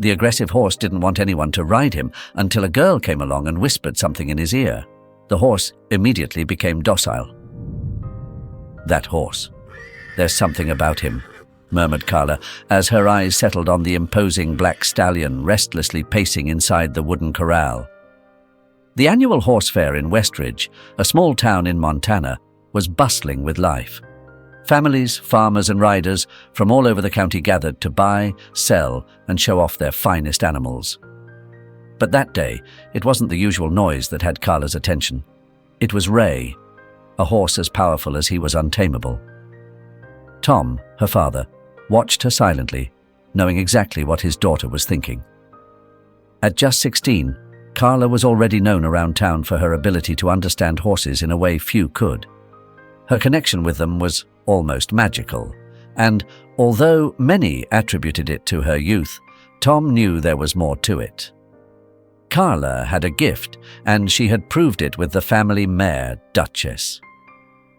The aggressive horse didn't want anyone to ride him until a girl came along and whispered something in his ear. The horse immediately became docile. That horse. There's something about him, murmured Carla, as her eyes settled on the imposing black stallion restlessly pacing inside the wooden corral. The annual horse fair in Westridge, a small town in Montana, was bustling with life. Families, farmers and riders from all over the county gathered to buy, sell and show off their finest animals. But that day, it wasn't the usual noise that had Carla's attention. It was Ray, a horse as powerful as he was untamable. Tom, her father, watched her silently, knowing exactly what his daughter was thinking. At just 16, Carla was already known around town for her ability to understand horses in a way few could. Her connection with them was almost magical, and although many attributed it to her youth, Tom knew there was more to it. Carla had a gift, and she had proved it with the family mare, Duchess.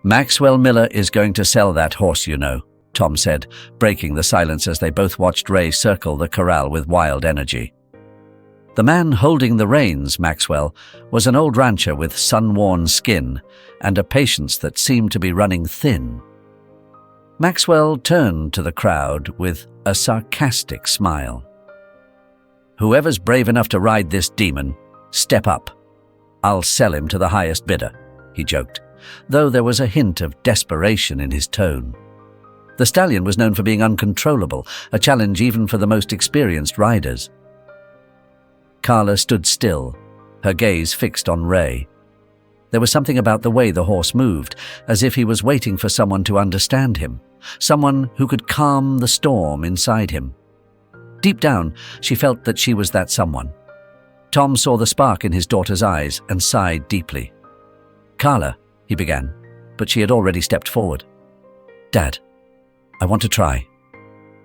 "Maxwell Miller is going to sell that horse, you know," Tom said, breaking the silence as they both watched Ray circle the corral with wild energy. The man holding the reins, Maxwell, was an old rancher with sun-worn skin and a patience that seemed to be running thin. Maxwell turned to the crowd with a sarcastic smile. "Whoever's brave enough to ride this demon, step up. I'll sell him to the highest bidder," he joked, though there was a hint of desperation in his tone. The stallion was known for being uncontrollable, a challenge even for the most experienced riders. Carla stood still, her gaze fixed on Ray. There was something about the way the horse moved, as if he was waiting for someone to understand him, someone who could calm the storm inside him. Deep down, she felt that she was that someone. Tom saw the spark in his daughter's eyes and sighed deeply. "Carla," he began, but she had already stepped forward. "Dad, I want to try,"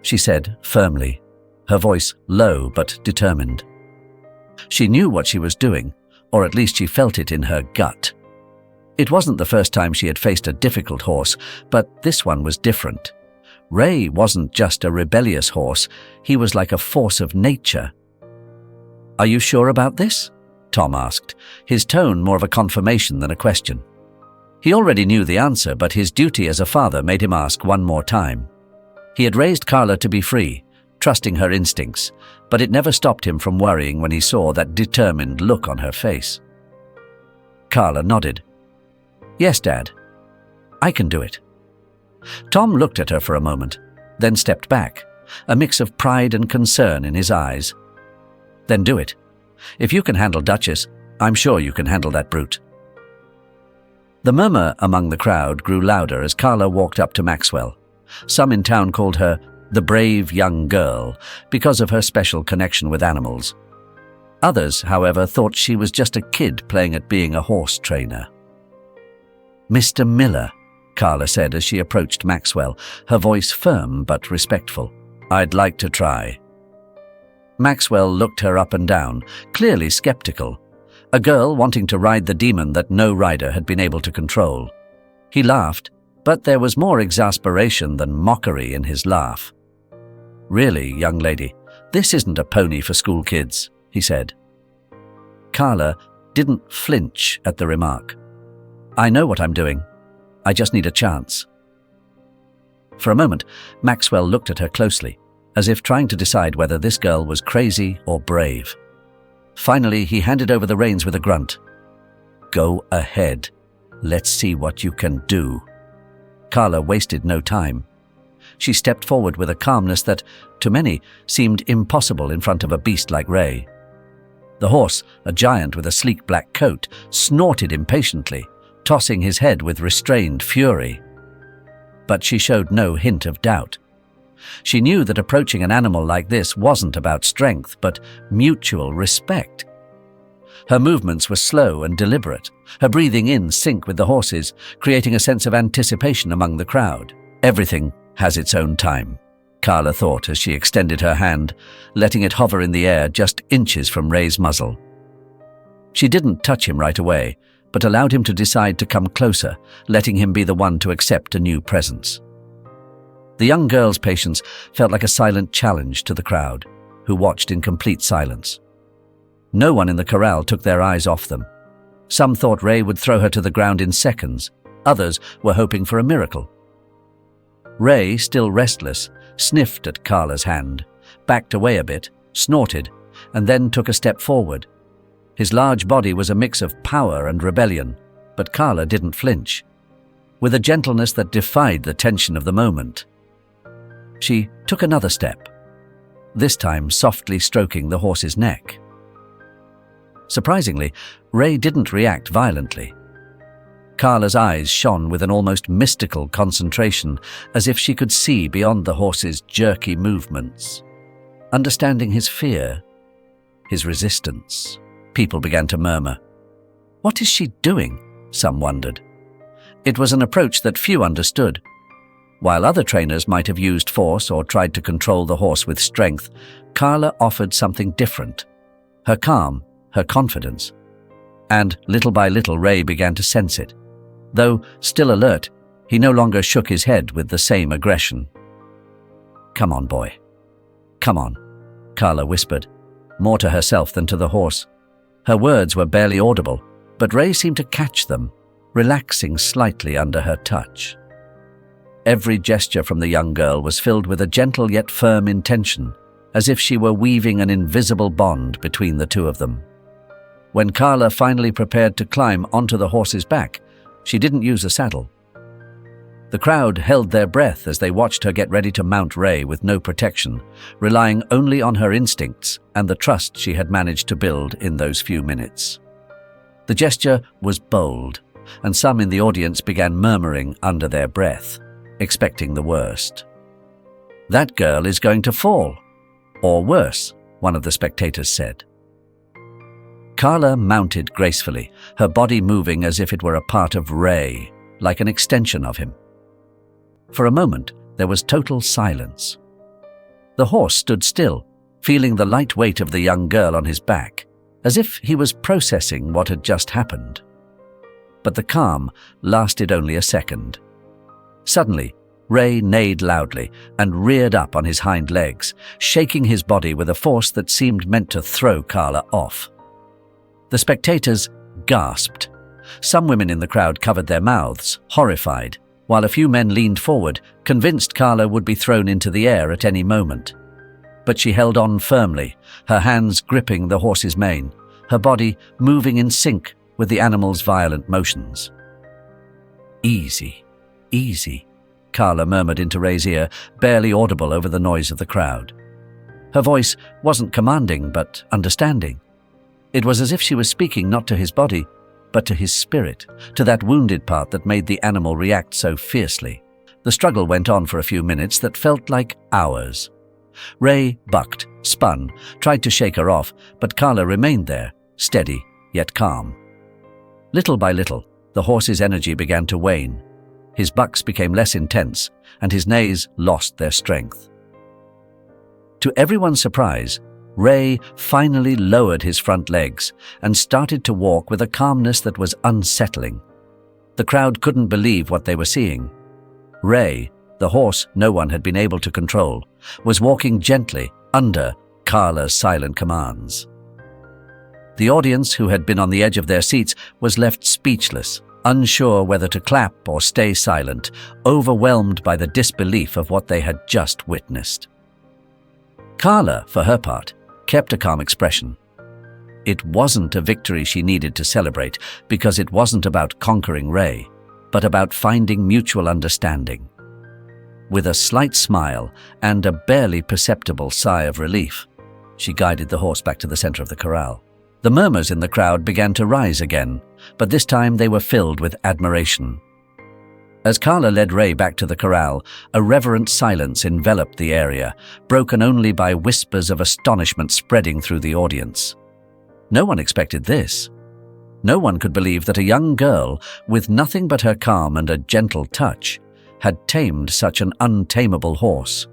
she said firmly, her voice low but determined. She knew what she was doing, or at least she felt it in her gut. It wasn't the first time she had faced a difficult horse, but this one was different. Ray wasn't just a rebellious horse, he was like a force of nature. "Are you sure about this?" Tom asked, his tone more of a confirmation than a question. He already knew the answer, but his duty as a father made him ask one more time. He had raised Carla to be free, trusting her instincts, but it never stopped him from worrying when he saw that determined look on her face. Carla nodded. "Yes, Dad. I can do it." Tom looked at her for a moment, then stepped back, a mix of pride and concern in his eyes. "Then do it. If you can handle Duchess, I'm sure you can handle that brute." The murmur among the crowd grew louder as Carla walked up to Maxwell. Some in town called her the brave young girl because of her special connection with animals. Others, however, thought she was just a kid playing at being a horse trainer. "Mr. Miller," Carla said as she approached Maxwell, her voice firm but respectful. "I'd like to try." Maxwell looked her up and down, clearly skeptical. A girl wanting to ride the demon that no rider had been able to control. He laughed, but there was more exasperation than mockery in his laugh. "Really, young lady, this isn't a pony for school kids," he said. Carla didn't flinch at the remark. "I know what I'm doing. I just need a chance." For a moment, Maxwell looked at her closely, as if trying to decide whether this girl was crazy or brave. Finally, he handed over the reins with a grunt. "Go ahead. Let's see what you can do." Carla wasted no time. She stepped forward with a calmness that, to many, seemed impossible in front of a beast like Ray. The horse, a giant with a sleek black coat, snorted impatiently, tossing his head with restrained fury. But she showed no hint of doubt. She knew that approaching an animal like this wasn't about strength, but mutual respect. Her movements were slow and deliberate, her breathing in sync with the horses, creating a sense of anticipation among the crowd. Everything has its own time, Carla thought as she extended her hand, letting it hover in the air just inches from Ray's muzzle. She didn't touch him right away, but allowed him to decide to come closer, letting him be the one to accept a new presence. The young girl's patience felt like a silent challenge to the crowd, who watched in complete silence. No one in the corral took their eyes off them. Some thought Ray would throw her to the ground in seconds. Others were hoping for a miracle. Ray, still restless, sniffed at Carla's hand, backed away a bit, snorted, and then took a step forward. His large body was a mix of power and rebellion, but Carla didn't flinch. With a gentleness that defied the tension of the moment, she took another step, this time softly stroking the horse's neck. Surprisingly, Ray didn't react violently. Carla's eyes shone with an almost mystical concentration, as if she could see beyond the horse's jerky movements. Understanding his fear, his resistance, people began to murmur. What is she doing? Some wondered. It was an approach that few understood. While other trainers might have used force or tried to control the horse with strength, Carla offered something different. Her calm, her confidence. And little by little Ray began to sense it. Though still alert, he no longer shook his head with the same aggression. "Come on, boy. Come on," Carla whispered, more to herself than to the horse. Her words were barely audible, but Ray seemed to catch them, relaxing slightly under her touch. Every gesture from the young girl was filled with a gentle yet firm intention, as if she were weaving an invisible bond between the two of them. When Carla finally prepared to climb onto the horse's back, she didn't use a saddle. The crowd held their breath as they watched her get ready to mount Ray with no protection, relying only on her instincts and the trust she had managed to build in those few minutes. The gesture was bold, and some in the audience began murmuring under their breath, expecting the worst. "That girl is going to fall. Or worse," one of the spectators said. Carla mounted gracefully, her body moving as if it were a part of Ray, like an extension of him. For a moment, there was total silence. The horse stood still, feeling the light weight of the young girl on his back, as if he was processing what had just happened. But the calm lasted only a second. Suddenly, Ray neighed loudly and reared up on his hind legs, shaking his body with a force that seemed meant to throw Carla off. The spectators gasped. Some women in the crowd covered their mouths, horrified, while a few men leaned forward, convinced Carla would be thrown into the air at any moment. But she held on firmly, her hands gripping the horse's mane, her body moving in sync with the animal's violent motions. "Easy, easy," Carla murmured into Ray's ear, barely audible over the noise of the crowd. Her voice wasn't commanding, but understanding. It was as if she was speaking not to his body, but to his spirit, to that wounded part that made the animal react so fiercely. The struggle went on for a few minutes that felt like hours. Ray bucked, spun, tried to shake her off, but Carla remained there, steady yet calm. Little by little, the horse's energy began to wane. His bucks became less intense, and his neighs lost their strength. To everyone's surprise, Ray finally lowered his front legs and started to walk with a calmness that was unsettling. The crowd couldn't believe what they were seeing. Ray, the horse no one had been able to control, was walking gently under Carla's silent commands. The audience, who had been on the edge of their seats, was left speechless, unsure whether to clap or stay silent, overwhelmed by the disbelief of what they had just witnessed. Carla, for her part, kept a calm expression. It wasn't a victory she needed to celebrate, because it wasn't about conquering Ray, but about finding mutual understanding. With a slight smile and a barely perceptible sigh of relief, she guided the horse back to the center of the corral. The murmurs in the crowd began to rise again, but this time they were filled with admiration. As Carla led Ray back to the corral, a reverent silence enveloped the area, broken only by whispers of astonishment spreading through the audience. No one expected this. No one could believe that a young girl, with nothing but her calm and a gentle touch, had tamed such an untamable horse.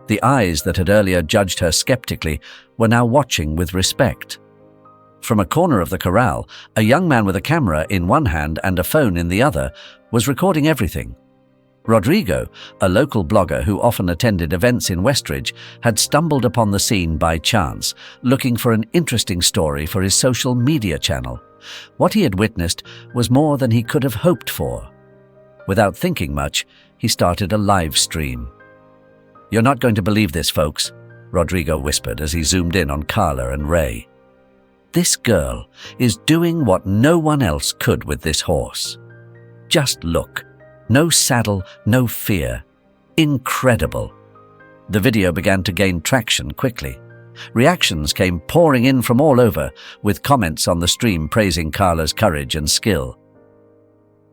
The eyes that had earlier judged her skeptically were now watching with respect. From a corner of the corral, a young man with a camera in one hand and a phone in the other was recording everything. Rodrigo, a local blogger who often attended events in Westridge, had stumbled upon the scene by chance, looking for an interesting story for his social media channel. What he had witnessed was more than he could have hoped for. Without thinking much, he started a live stream. "You're not going to believe this, folks," Rodrigo whispered as he zoomed in on Carla and Ray. "This girl is doing what no one else could with this horse. Just look. No saddle, no fear. Incredible." The video began to gain traction quickly. Reactions came pouring in from all over, with comments on the stream praising Carla's courage and skill.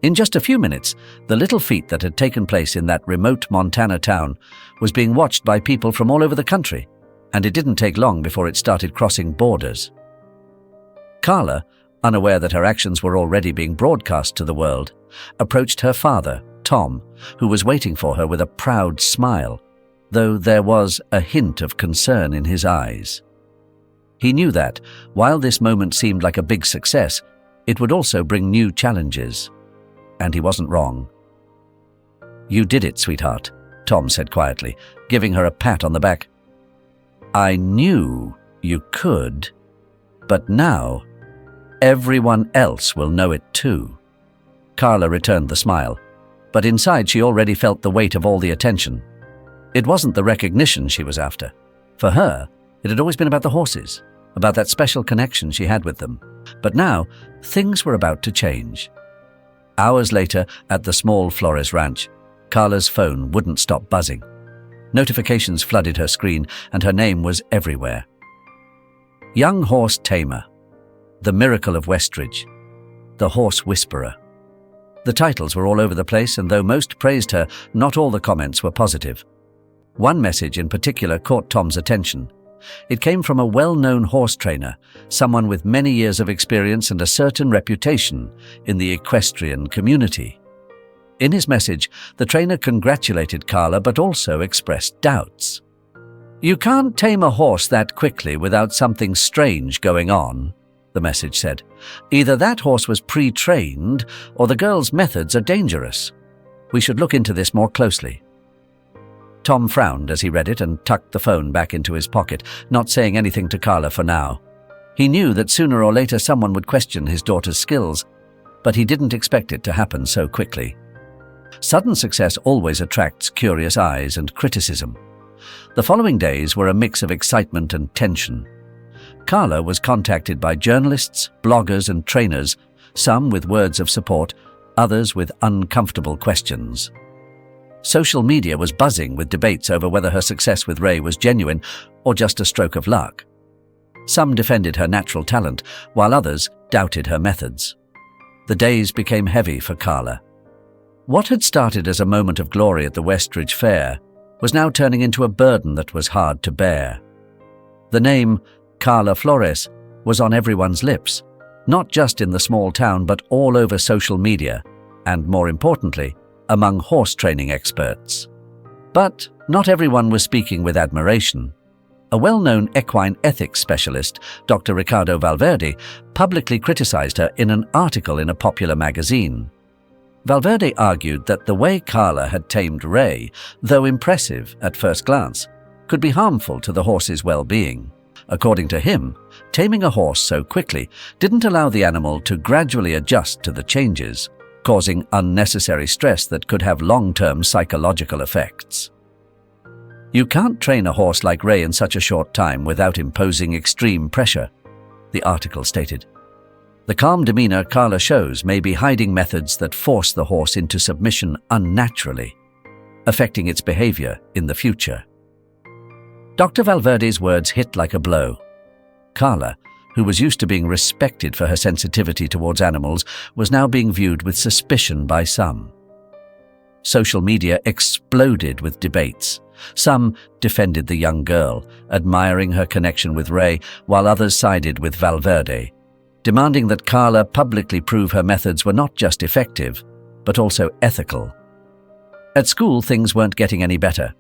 In just a few minutes, the little feat that had taken place in that remote Montana town was being watched by people from all over the country, and it didn't take long before it started crossing borders. Carla, unaware that her actions were already being broadcast to the world, approached her father, Tom, who was waiting for her with a proud smile, though there was a hint of concern in his eyes. He knew that, while this moment seemed like a big success, it would also bring new challenges. And he wasn't wrong. "You did it, sweetheart," Tom said quietly, giving her a pat on the back. "I knew you could, but now everyone else will know it too." Carla returned the smile, but inside she already felt the weight of all the attention. It wasn't the recognition she was after. For her, it had always been about the horses, about that special connection she had with them. But now, things were about to change. Hours later, at the small Flores ranch, Carla's phone wouldn't stop buzzing. Notifications flooded her screen, and her name was everywhere. Young Horse Tamer, The Miracle of Westridge, The Horse Whisperer. The titles were all over the place, and though most praised her, not all the comments were positive. One message in particular caught Tom's attention. It came from a well-known horse trainer, someone with many years of experience and a certain reputation in the equestrian community. In his message, the trainer congratulated Carla but also expressed doubts. "You can't tame a horse that quickly without something strange going on," the message said. "Either that horse was pre-trained or the girl's methods are dangerous. We should look into this more closely." Tom frowned as he read it and tucked the phone back into his pocket, not saying anything to Carla for now. He knew that sooner or later someone would question his daughter's skills, but he didn't expect it to happen so quickly. Sudden success always attracts curious eyes and criticism. The following days were a mix of excitement and tension. Carla was contacted by journalists, bloggers, and trainers, some with words of support, others with uncomfortable questions. Social media was buzzing with debates over whether her success with Ray was genuine or just a stroke of luck. Some defended her natural talent, while others doubted her methods. The days became heavy for Carla. What had started as a moment of glory at the Westridge Fair was now turning into a burden that was hard to bear. The name Carla Flores was on everyone's lips, not just in the small town but all over social media, and more importantly, among horse training experts. But not everyone was speaking with admiration. A well-known equine ethics specialist, Dr. Ricardo Valverde, publicly criticized her in an article in a popular magazine. Valverde argued that the way Carla had tamed Ray, though impressive at first glance, could be harmful to the horse's well-being. According to him, taming a horse so quickly didn't allow the animal to gradually adjust to the changes, causing unnecessary stress that could have long-term psychological effects. "You can't train a horse like Ray in such a short time without imposing extreme pressure," the article stated. "The calm demeanor Carla shows may be hiding methods that force the horse into submission unnaturally, affecting its behavior in the future." Dr. Valverde's words hit like a blow. Carla, who was used to being respected for her sensitivity towards animals, was now being viewed with suspicion by some. Social media exploded with debates. Some defended the young girl, admiring her connection with Ray, while others sided with Valverde, demanding that Carla publicly prove her methods were not just effective, but also ethical. At school, things weren't getting any better.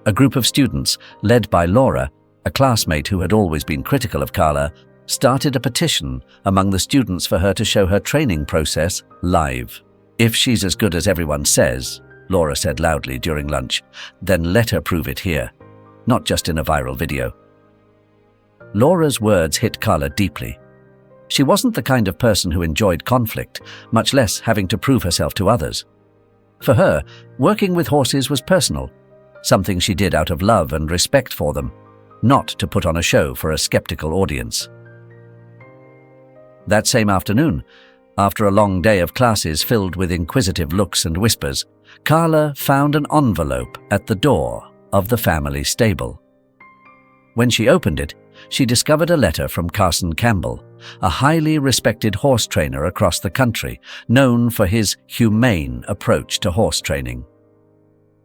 A group of students, led by Laura, a classmate who had always been critical of Carla, started a petition among the students for her to show her training process live. "If she's as good as everyone says, Laura said loudly during lunch. "Then let her prove it here, not just in a viral video." Laura's words hit Carla deeply. She wasn't the kind of person who enjoyed conflict, much less having to prove herself to others. For her, working with horses was personal, something she did out of love and respect for them, not to put on a show for a skeptical audience. That same afternoon, after a long day of classes filled with inquisitive looks and whispers, Carla found an envelope at the door of the family stable. When she opened it, she discovered a letter from Carson Campbell, a highly respected horse trainer across the country, known for his humane approach to horse training.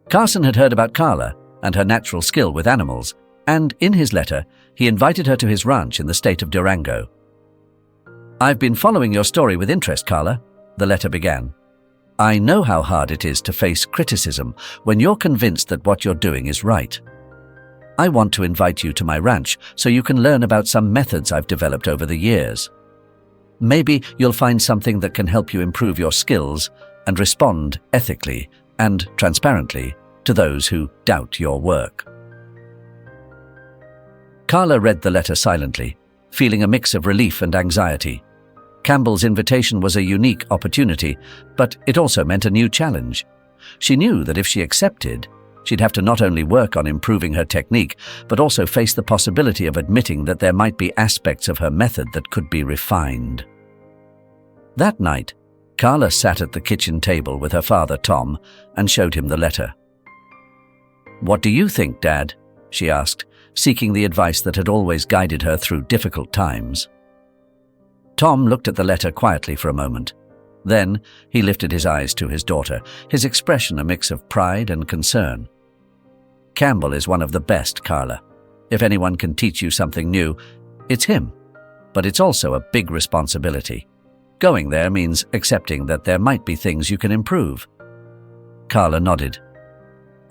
Carson had heard about Carla and her natural skill with animals, and in his letter, he invited her to his ranch in the state of Durango. "I've been following your story with interest, Carla," the letter began. "I know how hard it is to face criticism when you're convinced that what you're doing is right. I want to invite you to my ranch so you can learn about some methods I've developed over the years. Maybe you'll find something that can help you improve your skills and respond ethically and transparently to those who doubt your work." Carla read the letter silently, feeling a mix of relief and anxiety. Campbell's invitation was a unique opportunity, but it also meant a new challenge. She knew that if she accepted, she'd have to not only work on improving her technique, but also face the possibility of admitting that there might be aspects of her method that could be refined. That night, Carla sat at the kitchen table with her father, Tom, and showed him the letter. "What do you think, Dad?" she asked, seeking the advice that had always guided her through difficult times. Tom looked at the letter quietly for a moment. Then he lifted his eyes to his daughter, his expression a mix of pride and concern. "Campbell is one of the best, Carla. If anyone can teach you something new, it's him. But it's also a big responsibility. Going there means accepting that there might be things you can improve." Carla nodded.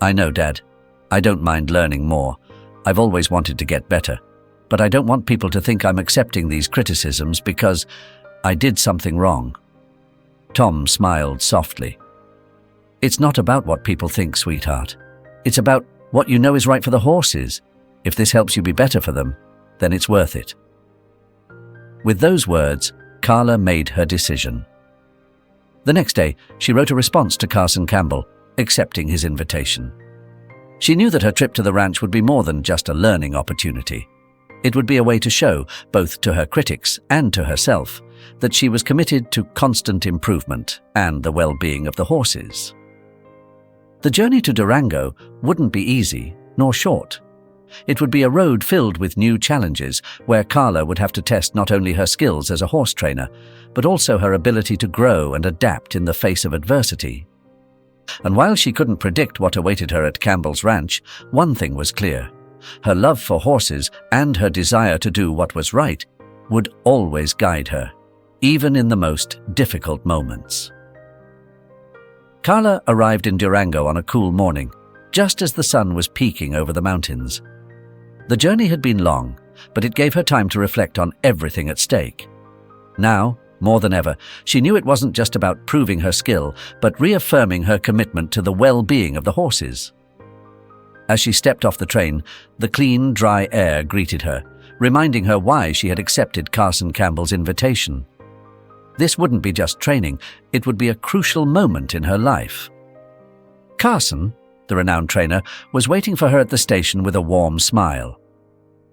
"I know, Dad. I don't mind learning more. I've always wanted to get better. But I don't want people to think I'm accepting these criticisms because I did something wrong." Tom smiled softly. "It's not about what people think, sweetheart. It's about what you know is right for the horses. If this helps you be better for them, then it's worth it." With those words, Carla made her decision. The next day, she wrote a response to Carson Campbell, accepting his invitation. She knew that her trip to the ranch would be more than just a learning opportunity. It would be a way to show, both to her critics and to herself, that she was committed to constant improvement and the well-being of the horses. The journey to Durango wouldn't be easy nor short. It would be a road filled with new challenges where Carla would have to test not only her skills as a horse trainer, but also her ability to grow and adapt in the face of adversity. And while she couldn't predict what awaited her at Campbell's ranch, one thing was clear. Her love for horses and her desire to do what was right would always guide her, even in the most difficult moments. Carla arrived in Durango on a cool morning, just as the sun was peeking over the mountains. The journey had been long, but it gave her time to reflect on everything at stake. Now, more than ever, she knew it wasn't just about proving her skill, but reaffirming her commitment to the well-being of the horses. As she stepped off the train, the clean, dry air greeted her, reminding her why she had accepted Carson Campbell's invitation. This wouldn't be just training, it would be a crucial moment in her life. Carson, the renowned trainer, was waiting for her at the station with a warm smile.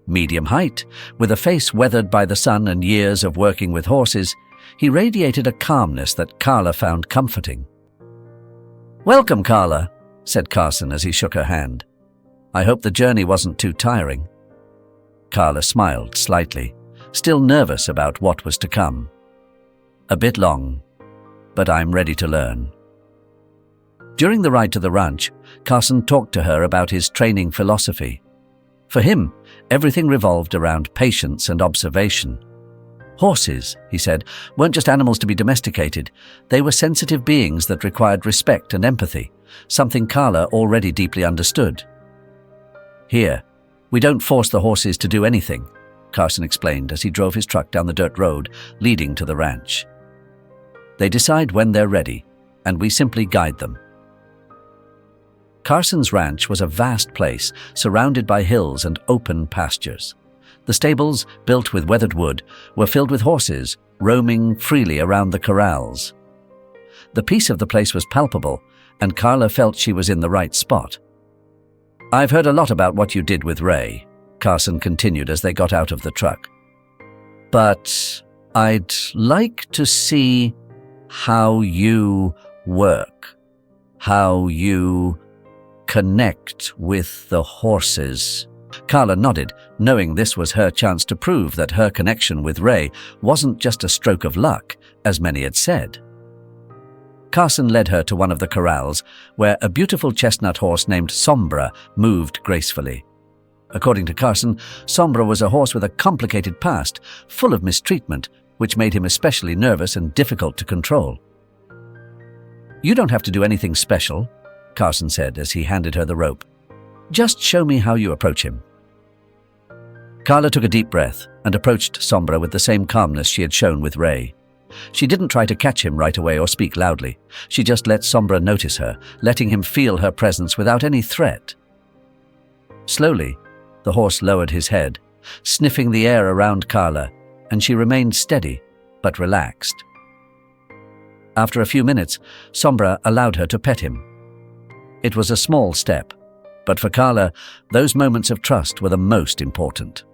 Medium height, with a face weathered by the sun and years of working with horses, he radiated a calmness that Carla found comforting. "Welcome, Carla," said Carson as he shook her hand. "I hope the journey wasn't too tiring." Carla smiled slightly, still nervous about what was to come. "A bit long, but I'm ready to learn." During the ride to the ranch, Carson talked to her about his training philosophy. For him, everything revolved around patience and observation. Horses, he said, weren't just animals to be domesticated. They were sensitive beings that required respect and empathy, something Carla already deeply understood. "Here, we don't force the horses to do anything," Carson explained as he drove his truck down the dirt road leading to the ranch. "They decide when they're ready, and we simply guide them." Carson's ranch was a vast place, surrounded by hills and open pastures. The stables, built with weathered wood, were filled with horses, roaming freely around the corrals. The peace of the place was palpable, and Carla felt she was in the right spot. "I've heard a lot about what you did with Ray," Carson continued as they got out of the truck. "But I'd like to see how you work, how you connect with the horses." Carla nodded, knowing this was her chance to prove that her connection with Ray wasn't just a stroke of luck, as many had said. Carson led her to one of the corrals, where a beautiful chestnut horse named Sombra moved gracefully. According to Carson, Sombra was a horse with a complicated past, full of mistreatment, which made him especially nervous and difficult to control. "You don't have to do anything special," Carson said as he handed her the rope. "Just show me how you approach him." Carla took a deep breath and approached Sombra with the same calmness she had shown with Ray. She didn't try to catch him right away or speak loudly. She just let Sombra notice her, letting him feel her presence without any threat. Slowly, the horse lowered his head, sniffing the air around Carla, and she remained steady, but relaxed. After a few minutes, Sombra allowed her to pet him. It was a small step, but for Carla, those moments of trust were the most important.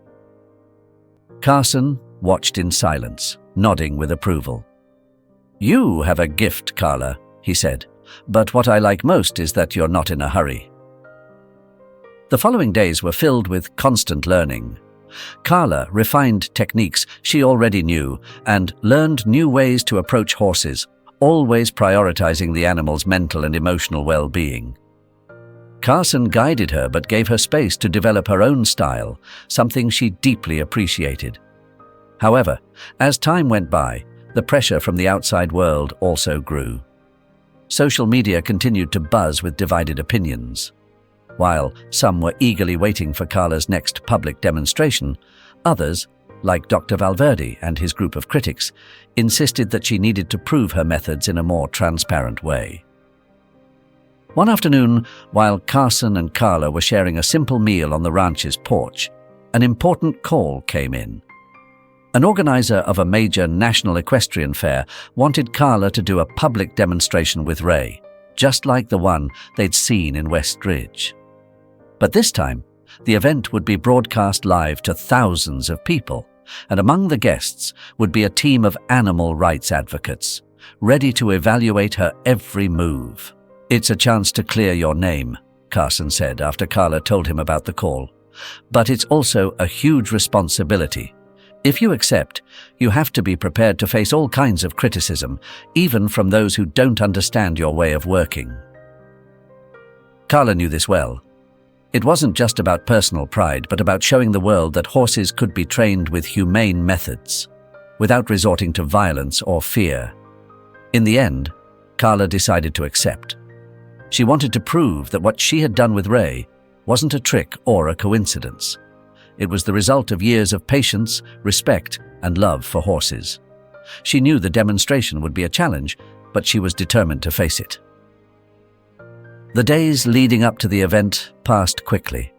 Carson watched in silence, nodding with approval. "You have a gift, Carla," he said, "but what I like most is that you're not in a hurry." The following days were filled with constant learning. Carla refined techniques she already knew and learned new ways to approach horses, always prioritizing the animal's mental and emotional well-being. Carson guided her but gave her space to develop her own style, something she deeply appreciated. However, as time went by, the pressure from the outside world also grew. Social media continued to buzz with divided opinions. While some were eagerly waiting for Carla's next public demonstration, others, like Dr. Valverde and his group of critics, insisted that she needed to prove her methods in a more transparent way. One afternoon, while Carson and Carla were sharing a simple meal on the ranch's porch, an important call came in. An organizer of a major national equestrian fair wanted Carla to do a public demonstration with Ray, just like the one they'd seen in West Ridge. But this time, the event would be broadcast live to thousands of people, and among the guests would be a team of animal rights advocates, ready to evaluate her every move. "It's a chance to clear your name," Carson said after Carla told him about the call. "But it's also a huge responsibility. If you accept, you have to be prepared to face all kinds of criticism, even from those who don't understand your way of working." Carla knew this well. It wasn't just about personal pride, but about showing the world that horses could be trained with humane methods, without resorting to violence or fear. In the end, Carla decided to accept. She wanted to prove that what she had done with Ray wasn't a trick or a coincidence. It was the result of years of patience, respect, and love for horses. She knew the demonstration would be a challenge, but she was determined to face it. The days leading up to the event passed quickly.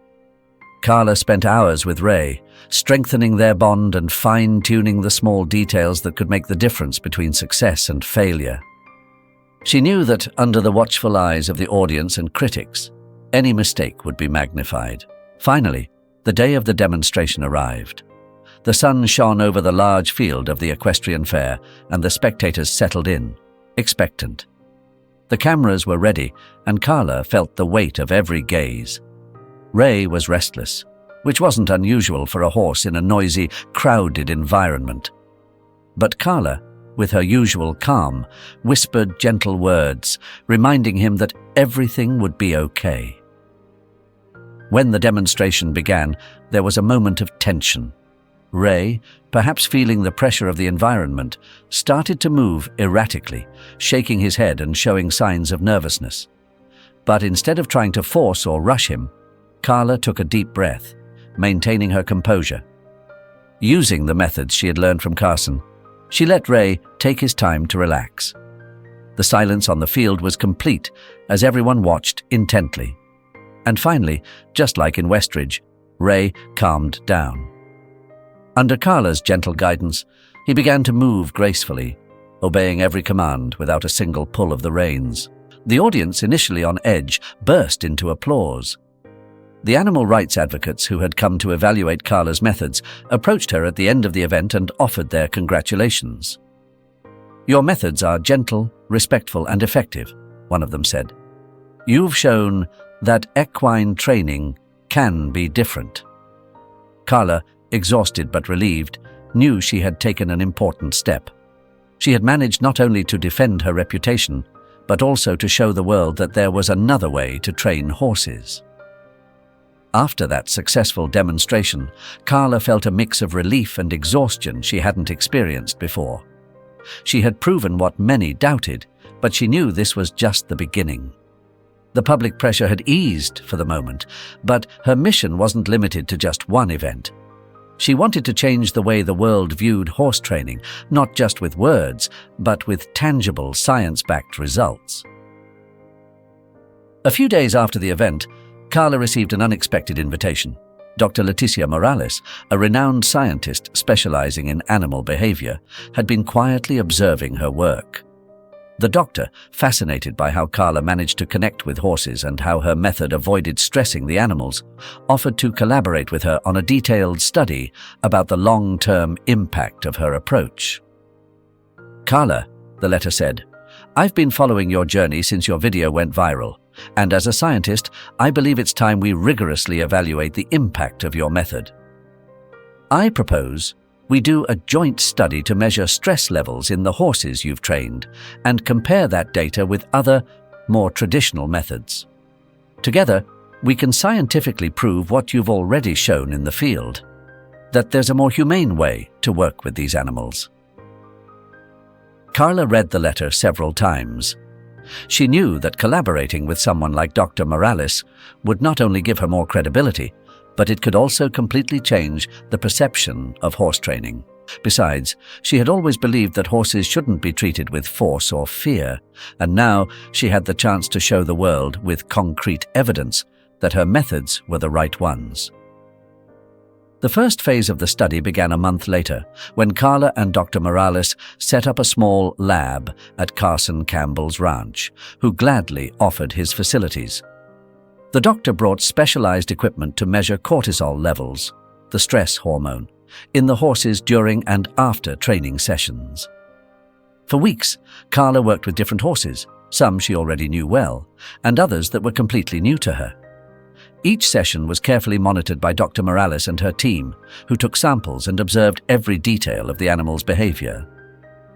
Carla spent hours with Ray, strengthening their bond and fine-tuning the small details that could make the difference between success and failure. She knew that under the watchful eyes of the audience and critics, any mistake would be magnified. Finally, the day of the demonstration arrived. The sun shone over the large field of the equestrian fair, and the spectators settled in, expectant. The cameras were ready, and Carla felt the weight of every gaze. Ray was restless, which wasn't unusual for a horse in a noisy, crowded environment. But Carla, with her usual calm, whispered gentle words, reminding him that everything would be okay. When the demonstration began, there was a moment of tension. Ray, perhaps feeling the pressure of the environment, started to move erratically, shaking his head and showing signs of nervousness. But instead of trying to force or rush him, Carla took a deep breath, maintaining her composure. Using the methods she had learned from Carson, she let Ray take his time to relax. The silence on the field was complete as everyone watched intently. And finally, just like in Westridge, Ray calmed down. Under Carla's gentle guidance, he began to move gracefully, obeying every command without a single pull of the reins. The audience, initially on edge, burst into applause. The animal rights advocates who had come to evaluate Carla's methods approached her at the end of the event and offered their congratulations. "Your methods are gentle, respectful, and effective," one of them said. "You've shown that equine training can be different." Carla, exhausted but relieved, knew she had taken an important step. She had managed not only to defend her reputation, but also to show the world that there was another way to train horses. After that successful demonstration, Carla felt a mix of relief and exhaustion she hadn't experienced before. She had proven what many doubted, but she knew this was just the beginning. The public pressure had eased for the moment, but her mission wasn't limited to just one event. She wanted to change the way the world viewed horse training, not just with words, but with tangible, science-backed results. A few days after the event, Carla received an unexpected invitation. Dr. Leticia Morales, a renowned scientist specializing in animal behavior, had been quietly observing her work. The doctor, fascinated by how Carla managed to connect with horses and how her method avoided stressing the animals, offered to collaborate with her on a detailed study about the long-term impact of her approach. "Carla," the letter said, "I've been following your journey since your video went viral, and as a scientist, I believe it's time we rigorously evaluate the impact of your method. I propose we do a joint study to measure stress levels in the horses you've trained and compare that data with other, more traditional methods. Together, we can scientifically prove what you've already shown in the field, that there's a more humane way to work with these animals." Carla read the letter several times. She knew that collaborating with someone like Dr. Morales would not only give her more credibility, but it could also completely change the perception of horse training. Besides, she had always believed that horses shouldn't be treated with force or fear, and now she had the chance to show the world with concrete evidence that her methods were the right ones. The first phase of the study began a month later, when Carla and Dr. Morales set up a small lab at Carson Campbell's ranch, who gladly offered his facilities. The doctor brought specialized equipment to measure cortisol levels, the stress hormone, in the horses during and after training sessions. For weeks, Carla worked with different horses, some she already knew well, and others that were completely new to her. Each session was carefully monitored by Dr. Morales and her team, who took samples and observed every detail of the animal's behavior.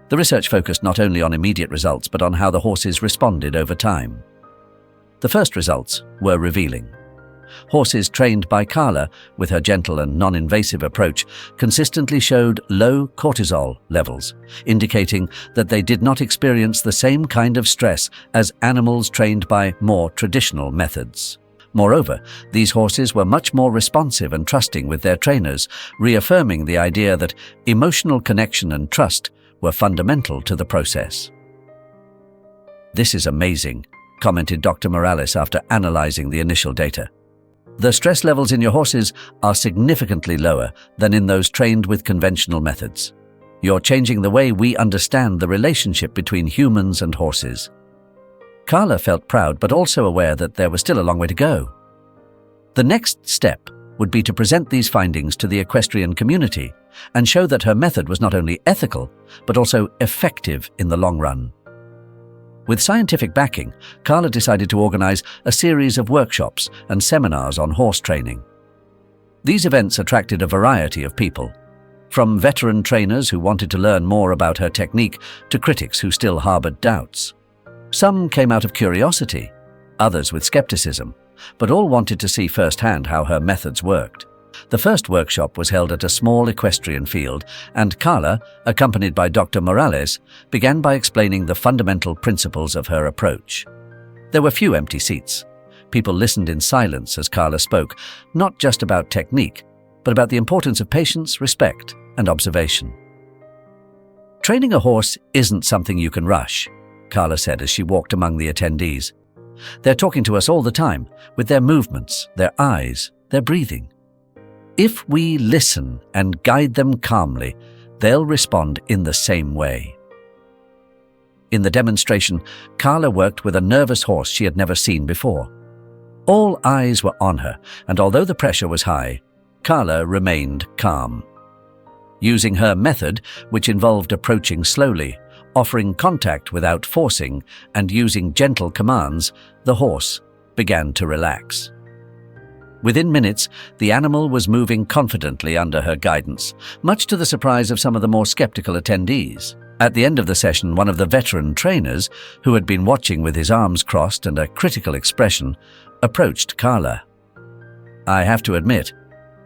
The research focused not only on immediate results but on how the horses responded over time. The first results were revealing. Horses trained by Carla, with her gentle and non-invasive approach, consistently showed low cortisol levels, indicating that they did not experience the same kind of stress as animals trained by more traditional methods. Moreover, these horses were much more responsive and trusting with their trainers, reaffirming the idea that emotional connection and trust were fundamental to the process. "This is amazing," commented Dr. Morales after analyzing the initial data. "The stress levels in your horses are significantly lower than in those trained with conventional methods. You're changing the way we understand the relationship between humans and horses." Carla felt proud but also aware that there was still a long way to go. The next step would be to present these findings to the equestrian community and show that her method was not only ethical but also effective in the long run. With scientific backing, Carla decided to organize a series of workshops and seminars on horse training. These events attracted a variety of people, from veteran trainers who wanted to learn more about her technique to critics who still harbored doubts. Some came out of curiosity, others with skepticism, but all wanted to see firsthand how her methods worked. The first workshop was held at a small equestrian field, and Carla, accompanied by Dr. Morales, began by explaining the fundamental principles of her approach. There were few empty seats. People listened in silence as Carla spoke, not just about technique, but about the importance of patience, respect, and observation. "Training a horse isn't something you can rush," Carla said as she walked among the attendees. They're talking to us all the time, with their movements, their eyes, their breathing. If we listen and guide them calmly, they'll respond in the same way. In the demonstration, Carla worked with a nervous horse she had never seen before. All eyes were on her, and although the pressure was high, Carla remained calm. Using her method, which involved approaching slowly, offering contact without forcing, and using gentle commands, the horse began to relax. Within minutes, the animal was moving confidently under her guidance, much to the surprise of some of the more skeptical attendees. At the end of the session, one of the veteran trainers, who had been watching with his arms crossed and a critical expression, approached Carla. "I have to admit,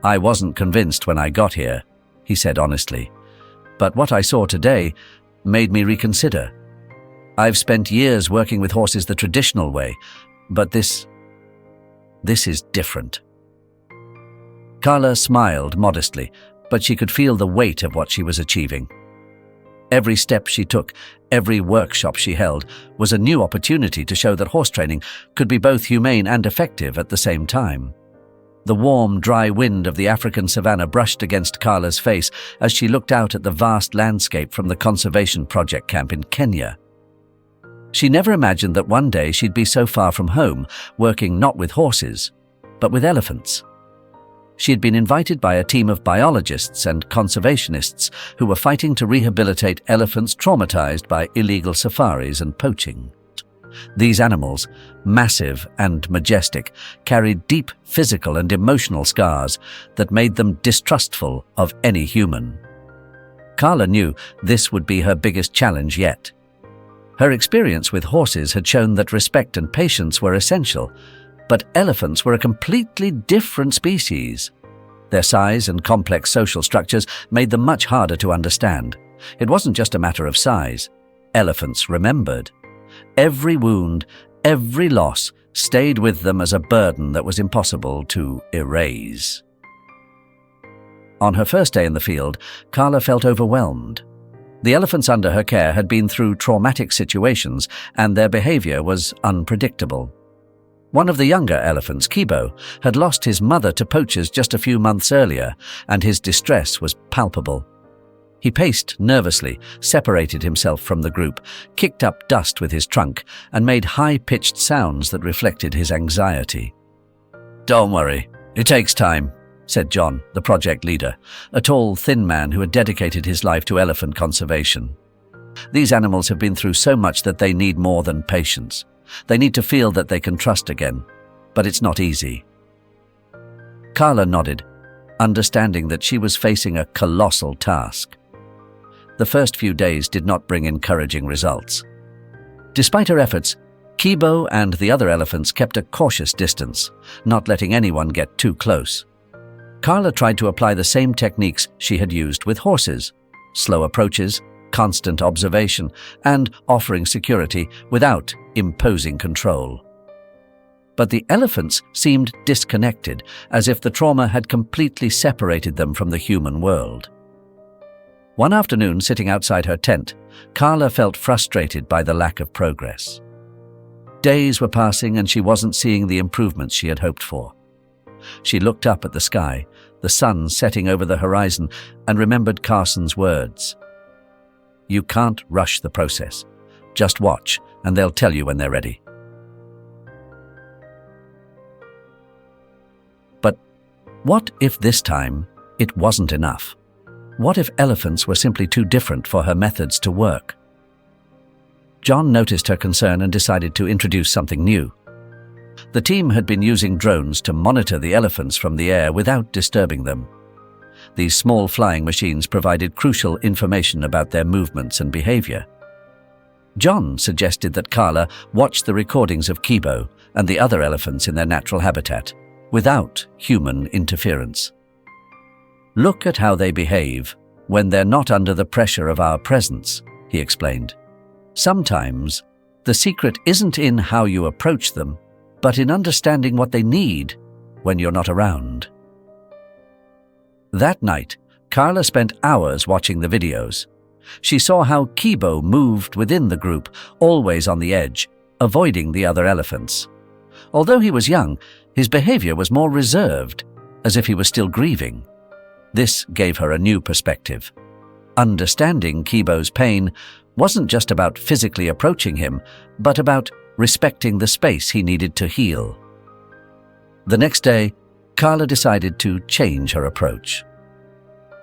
I wasn't convinced when I got here," he said honestly. "But what I saw today made me reconsider. I've spent years working with horses the traditional way, but this is different." Carla smiled modestly, but she could feel the weight of what she was achieving. Every step she took, every workshop she held, was a new opportunity to show that horse training could be both humane and effective at the same time. The warm, dry wind of the African savanna brushed against Carla's face as she looked out at the vast landscape from the Conservation Project camp in Kenya. She never imagined that one day she'd be so far from home, working not with horses, but with elephants. She had been invited by a team of biologists and conservationists who were fighting to rehabilitate elephants traumatized by illegal safaris and poaching. These animals, massive and majestic, carried deep physical and emotional scars that made them distrustful of any human. Carla knew this would be her biggest challenge yet. Her experience with horses had shown that respect and patience were essential, but elephants were a completely different species. Their size and complex social structures made them much harder to understand. It wasn't just a matter of size. Elephants remembered. Every wound, every loss stayed with them as a burden that was impossible to erase. On her first day in the field, Carla felt overwhelmed. The elephants under her care had been through traumatic situations, and their behavior was unpredictable. One of the younger elephants, Kibo, had lost his mother to poachers just a few months earlier, and his distress was palpable. He paced nervously, separated himself from the group, kicked up dust with his trunk, and made high-pitched sounds that reflected his anxiety. "Don't worry, it takes time," said John, the project leader, a tall, thin man who had dedicated his life to elephant conservation. "These animals have been through so much that they need more than patience. They need to feel that they can trust again, but it's not easy." Carla nodded, understanding that she was facing a colossal task. The first few days did not bring encouraging results. Despite her efforts, Kibo and the other elephants kept a cautious distance, not letting anyone get too close. Carla tried to apply the same techniques she had used with horses: slow approaches, constant observation, and offering security without imposing control. But the elephants seemed disconnected, as if the trauma had completely separated them from the human world. One afternoon, sitting outside her tent, Carla felt frustrated by the lack of progress. Days were passing and she wasn't seeing the improvements she had hoped for. She looked up at the sky, the sun setting over the horizon, and remembered Carson's words. "You can't rush the process. Just watch, and they'll tell you when they're ready." But what if this time it wasn't enough? What if elephants were simply too different for her methods to work? John noticed her concern and decided to introduce something new. The team had been using drones to monitor the elephants from the air without disturbing them. These small flying machines provided crucial information about their movements and behavior. John suggested that Carla watch the recordings of Kibo and the other elephants in their natural habitat, without human interference. "Look at how they behave when they're not under the pressure of our presence," he explained. "Sometimes the secret isn't in how you approach them, but in understanding what they need when you're not around." That night, Carla spent hours watching the videos. She saw how Kibo moved within the group, always on the edge, avoiding the other elephants. Although he was young, his behavior was more reserved, as if he was still grieving. This gave her a new perspective. Understanding Kibo's pain wasn't just about physically approaching him, but about respecting the space he needed to heal. The next day, Carla decided to change her approach.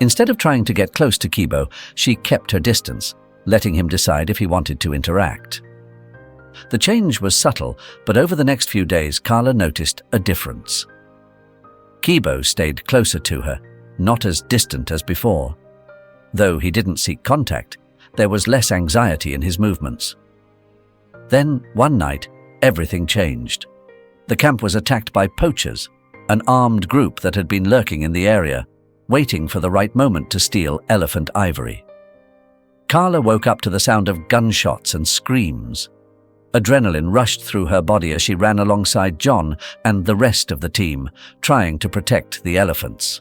Instead of trying to get close to Kibo, she kept her distance, letting him decide if he wanted to interact. The change was subtle, but over the next few days, Carla noticed a difference. Kibo stayed closer to her, not as distant as before. Though he didn't seek contact, there was less anxiety in his movements. Then, one night, everything changed. The camp was attacked by poachers, an armed group that had been lurking in the area, waiting for the right moment to steal elephant ivory. Carla woke up to the sound of gunshots and screams. Adrenaline rushed through her body as she ran alongside John and the rest of the team, trying to protect the elephants.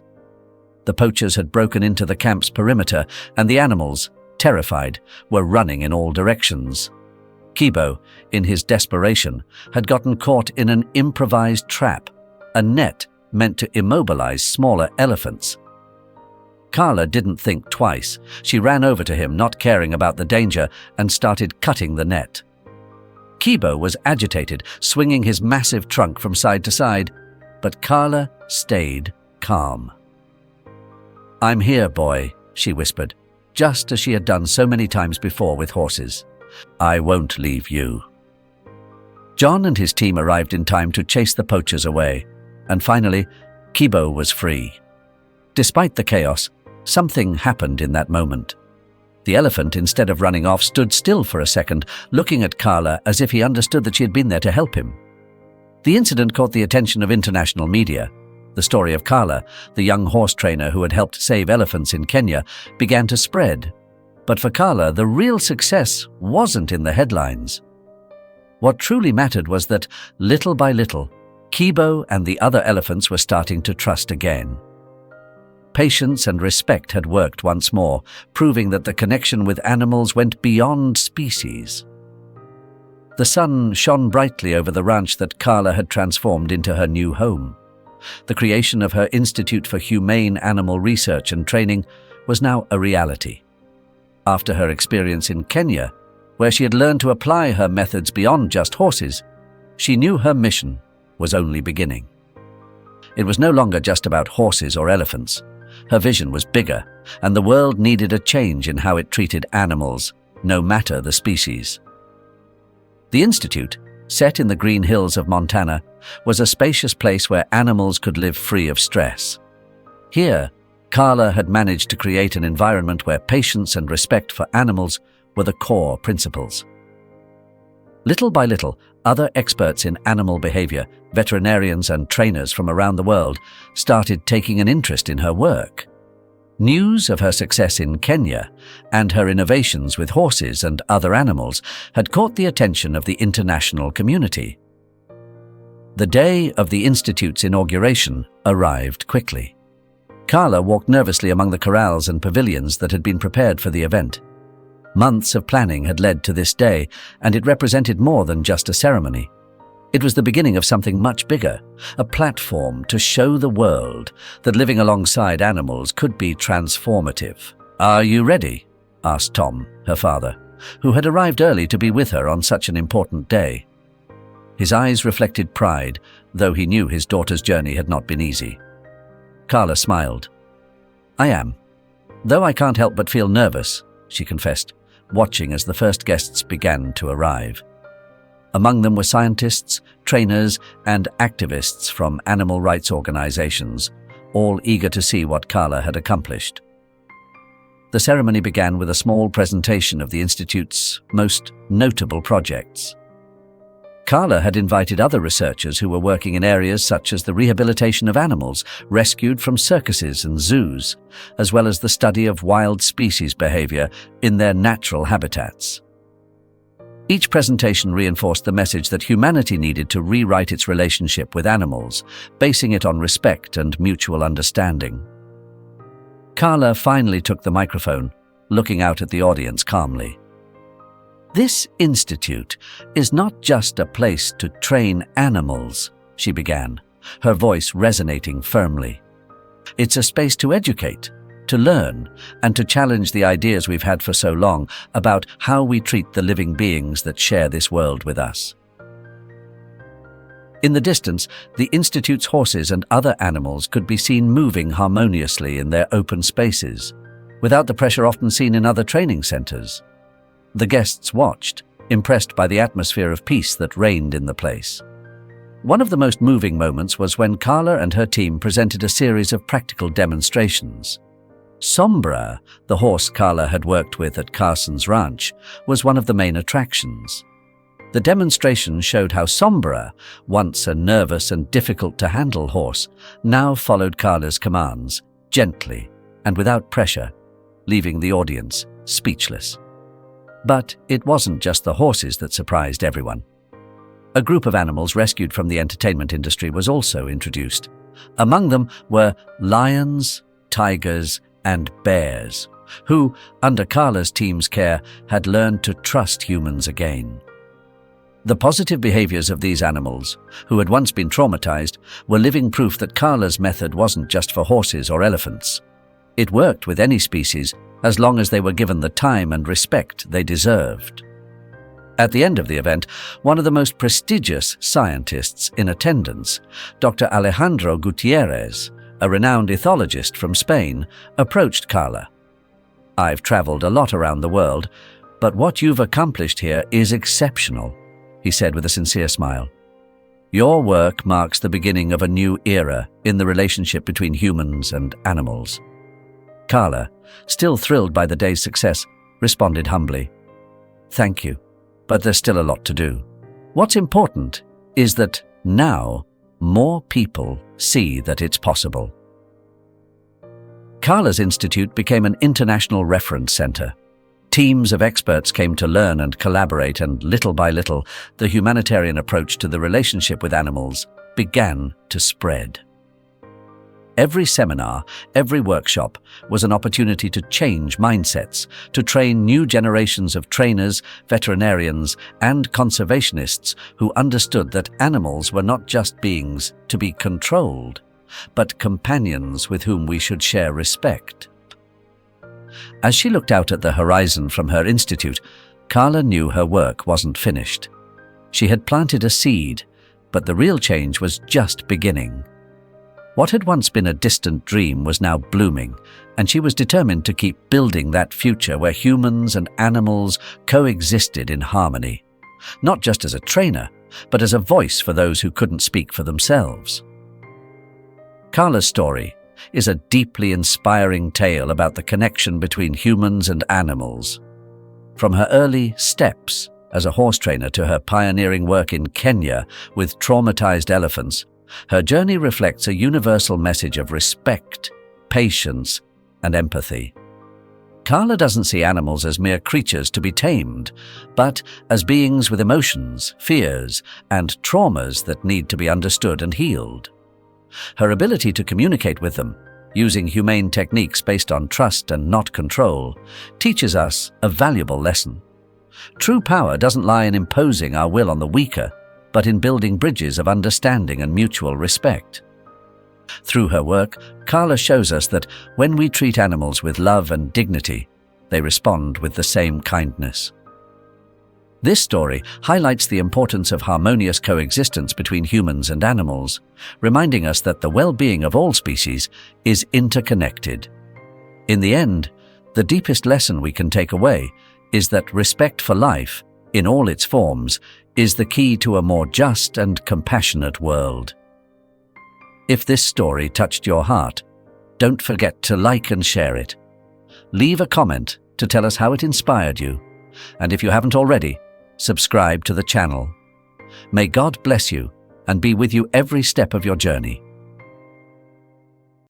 The poachers had broken into the camp's perimeter, and the animals, terrified, were running in all directions. Kibo, in his desperation, had gotten caught in an improvised trap, a net meant to immobilize smaller elephants. Carla didn't think twice. She ran over to him, not caring about the danger, and started cutting the net. Kibo was agitated, swinging his massive trunk from side to side, but Carla stayed calm. "I'm here, boy," she whispered, just as she had done so many times before with horses. "I won't leave you." John and his team arrived in time to chase the poachers away, and finally, Kibo was free. Despite the chaos, something happened in that moment. The elephant, instead of running off, stood still for a second, looking at Carla as if he understood that she had been there to help him. The incident caught the attention of international media. The story of Carla, the young horse trainer who had helped save elephants in Kenya, began to spread. But for Carla, the real success wasn't in the headlines. What truly mattered was that, little by little, Kibo and the other elephants were starting to trust again. Patience and respect had worked once more, proving that the connection with animals went beyond species. The sun shone brightly over the ranch that Carla had transformed into her new home. The creation of her Institute for Humane Animal Research and Training was now a reality. After her experience in Kenya, where she had learned to apply her methods beyond just horses, she knew her mission was only beginning. It was no longer just about horses or elephants. Her vision was bigger, and the world needed a change in how it treated animals, no matter the species. The Institute, set in the green hills of Montana, was a spacious place where animals could live free of stress. Here, Carla had managed to create an environment where patience and respect for animals were the core principles. Little by little, other experts in animal behavior, veterinarians and trainers from around the world, started taking an interest in her work. News of her success in Kenya and her innovations with horses and other animals had caught the attention of the international community. The day of the Institute's inauguration arrived quickly. Carla walked nervously among the corrals and pavilions that had been prepared for the event. Months of planning had led to this day, and it represented more than just a ceremony. It was the beginning of something much bigger, a platform to show the world that living alongside animals could be transformative. "Are you ready?" asked Tom, her father, who had arrived early to be with her on such an important day. His eyes reflected pride, though he knew his daughter's journey had not been easy. Carla smiled. "I am, though I can't help but feel nervous," she confessed, watching as the first guests began to arrive. Among them were scientists, trainers, and activists from animal rights organizations, all eager to see what Carla had accomplished. The ceremony began with a small presentation of the Institute's most notable projects. Carla had invited other researchers who were working in areas such as the rehabilitation of animals rescued from circuses and zoos, as well as the study of wild species behavior in their natural habitats. Each presentation reinforced the message that humanity needed to rewrite its relationship with animals, basing it on respect and mutual understanding. Carla finally took the microphone, looking out at the audience calmly. "This institute is not just a place to train animals," she began, her voice resonating firmly. "It's a space to educate, to learn, and to challenge the ideas we've had for so long about how we treat the living beings that share this world with us." In the distance, the Institute's horses and other animals could be seen moving harmoniously in their open spaces, without the pressure often seen in other training centers. The guests watched, impressed by the atmosphere of peace that reigned in the place. One of the most moving moments was when Carla and her team presented a series of practical demonstrations. Sombra, the horse Carla had worked with at Carson's ranch, was one of the main attractions. The demonstration showed how Sombra, once a nervous and difficult-to-handle horse, now followed Carla's commands, gently and without pressure, leaving the audience speechless. But it wasn't just the horses that surprised everyone. A group of animals rescued from the entertainment industry was also introduced. Among them were lions, tigers, and bears, who, under Carla's team's care, had learned to trust humans again. The positive behaviors of these animals, who had once been traumatized, were living proof that Carla's method wasn't just for horses or elephants. It worked with any species, as long as they were given the time and respect they deserved. At the end of the event, one of the most prestigious scientists in attendance, Dr. Alejandro Gutierrez, a renowned ethologist from Spain, approached Carla. "I've traveled a lot around the world, but what you've accomplished here is exceptional," he said with a sincere smile. "Your work marks the beginning of a new era in the relationship between humans and animals." Carla, still thrilled by the day's success, responded humbly, "Thank you, but there's still a lot to do. What's important is that now more people see that it's possible." Carla's Institute became an international reference center. Teams of experts came to learn and collaborate, and little by little, the humanitarian approach to the relationship with animals began to spread. Every seminar, every workshop was an opportunity to change mindsets, to train new generations of trainers, veterinarians, and conservationists who understood that animals were not just beings to be controlled, but companions with whom we should share respect. As she looked out at the horizon from her institute, Carla knew her work wasn't finished. She had planted a seed, but the real change was just beginning. What had once been a distant dream was now blooming, and she was determined to keep building that future where humans and animals coexisted in harmony, not just as a trainer, but as a voice for those who couldn't speak for themselves. Carla's story is a deeply inspiring tale about the connection between humans and animals. From her early steps as a horse trainer to her pioneering work in Kenya with traumatized elephants, her journey reflects a universal message of respect, patience, and empathy. Carla doesn't see animals as mere creatures to be tamed, but as beings with emotions, fears, and traumas that need to be understood and healed. Her ability to communicate with them, using humane techniques based on trust and not control, teaches us a valuable lesson. True power doesn't lie in imposing our will on the weaker, but in building bridges of understanding and mutual respect. Through her work, Carla shows us that when we treat animals with love and dignity, they respond with the same kindness. This story highlights the importance of harmonious coexistence between humans and animals, reminding us that the well-being of all species is interconnected. In the end, the deepest lesson we can take away is that respect for life, in all its forms, is the key to a more just and compassionate world. If this story touched your heart, don't forget to like and share it. Leave a comment to tell us how it inspired you, and if you haven't already, subscribe to the channel. May God bless you and be with you every step of your journey.